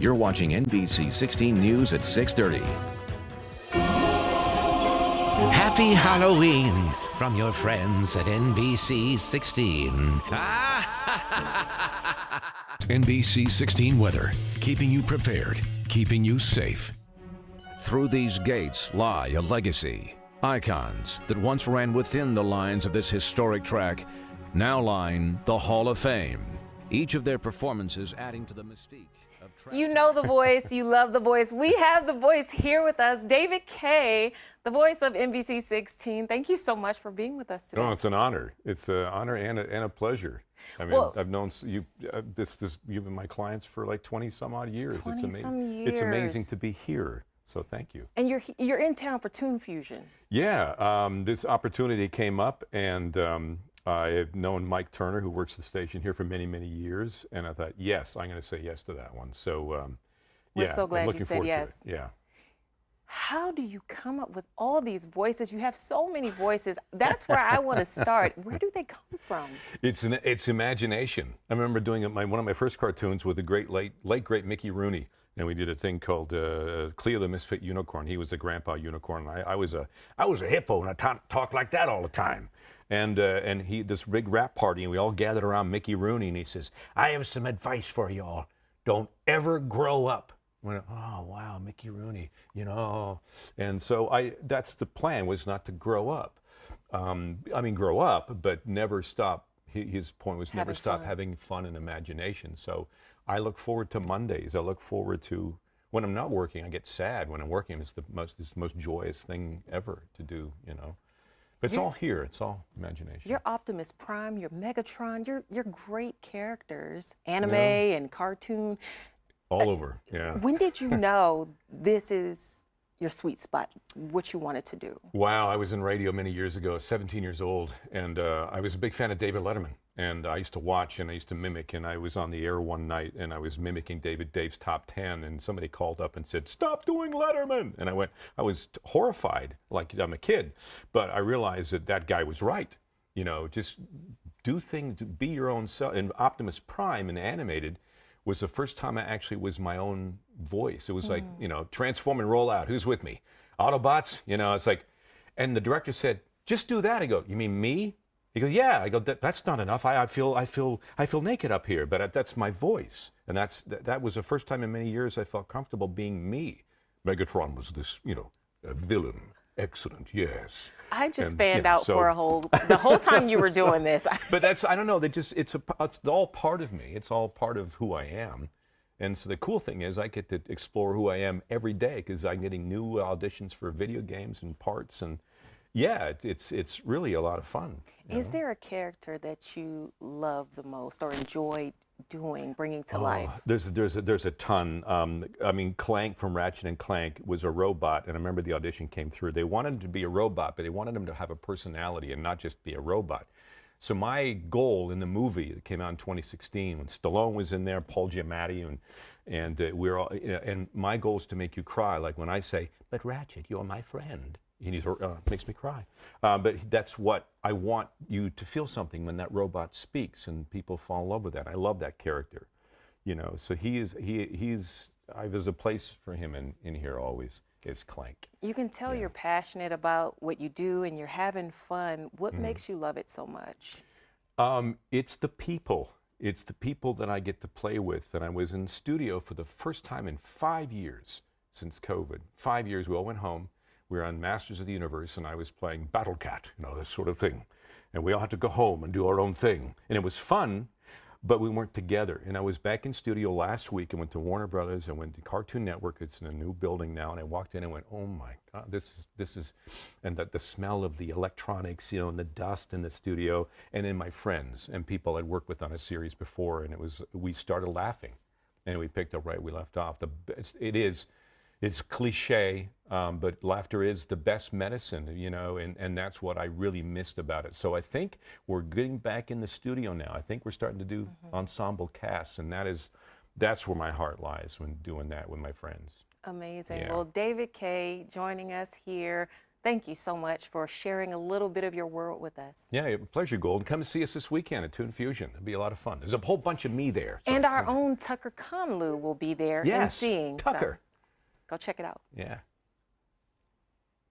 You're watching NBC 16 News at 6:30. Happy Halloween from your friends at NBC 16. NBC 16 weather, keeping you prepared, keeping you safe. Through these gates lie a legacy. Icons that once ran within the lines of this historic track now line the Hall of Fame. Each of their performances adding to the mystique of track. You know the voice, you love the voice. We have the voice here with us, David Kaye, the voice of NBC 16. Thank you so much for being with us today. Oh, it's an honor. It's an honor and a pleasure. I mean, Well, I've known you. You've been my clients for like 20 some odd years. 20-some years. It's amazing to be here. So thank you. And you're in town for ToonFusion. Yeah, this opportunity came up, and I've known Mike Turner, who works the station here for many, many years, and I thought, yes, I'm going to say yes to that one. So, We're yeah, so glad I'm you looking said forward yes. to it. Yeah. How do you come up with all these voices? You have so many voices. That's where I want to start. Where do they come from? It's imagination. I remember doing one of my first cartoons with the late great Mickey Rooney, and we did a thing called Cleo the Misfit Unicorn. He was the grandpa unicorn. I was a hippo, and I talked like that all the time. And this big rap party, and we all gathered around Mickey Rooney, and he says, "I have some advice for y'all. Don't ever grow up." I went, oh wow, Mickey Rooney, you know. And so that's the plan, was not to grow up. I mean, grow up, but never stop. His point was never stop having fun and imagination. So I look forward to Mondays. I look forward to, when I'm not working, I get sad. When I'm working, it's the most joyous thing ever to do, you know. But it's all here. It's all imagination. You're Optimus Prime, you're Megatron, you're great characters, anime and cartoon. All over, yeah. When did you know this is your sweet spot, what you wanted to do? Wow, I was in radio many years ago, 17 years old, and I was a big fan of David Letterman. And I used to watch and I used to mimic, and I was on the air one night and I was mimicking Dave's top 10, and somebody called up and said, "Stop doing Letterman." And I was horrified, like I'm a kid, but I realized that guy was right. You know, just do things, be your own self. And Optimus Prime in animated was the first time I actually was my own voice. It was like, you know, transform and roll out. Who's with me? Autobots, you know, it's like, and the director said, "Just do that." I go, "You mean me?" He goes, "Yeah." I go, "That's not enough. I feel naked up here, but that's my voice." And that was the first time in many years I felt comfortable being me. Megatron was this, you know, a villain. Excellent, yes. I just fanned out for the whole time you were doing this. But I don't know, it's all part of me. It's all part of who I am. And so the cool thing is I get to explore who I am every day, because I'm getting new auditions for video games and parts, and yeah, it's really a lot of fun. Is there a character that you love the most or enjoyed bringing to life? There's a ton. I mean, Clank from Ratchet and Clank was a robot, and I remember the audition came through. They wanted him to be a robot, but they wanted him to have a personality and not just be a robot. So my goal in the movie that came out in 2016, when Stallone was in there, Paul Giamatti, and we're all, you know, and my goal is to make you cry, like when I say, "But Ratchet, you're my friend." He makes me cry. But that's what I want, you to feel something when that robot speaks, and people fall in love with that. I love that character, you know. So there's a place for him in here always. Is Clank. You can tell you're passionate about what you do and you're having fun. What makes you love it so much? It's the people. It's the people that I get to play with. And I was in studio for the first time in 5 years since COVID. 5 years, we all went home. We were on Masters of the Universe, and I was playing Battle Cat, you know, this sort of thing. And we all had to go home and do our own thing. And it was fun, but we weren't together. And I was back in studio last week and went to Warner Brothers and went to Cartoon Network. It's in a new building now. And I walked in and went, oh my God, this is, and the smell of the electronics, you know, and the dust in the studio, and then my friends and people I'd worked with on a series before. And we started laughing, and we picked up right where we left off. It's cliche, but laughter is the best medicine, you know, and that's what I really missed about it. So I think we're getting back in the studio now. I think we're starting to do ensemble casts, and that's where my heart lies when doing that with my friends. Amazing. Yeah. Well, David Kaye joining us here, Thank you so much for sharing a little bit of your world with us. Yeah, pleasure, Golden. Come and see us this weekend at ToonFusion. It'll be a lot of fun. There's a whole bunch of me there. So And our own Tucker Conlou will be there yes, emceeing. Tucker. So go check it out. Yeah.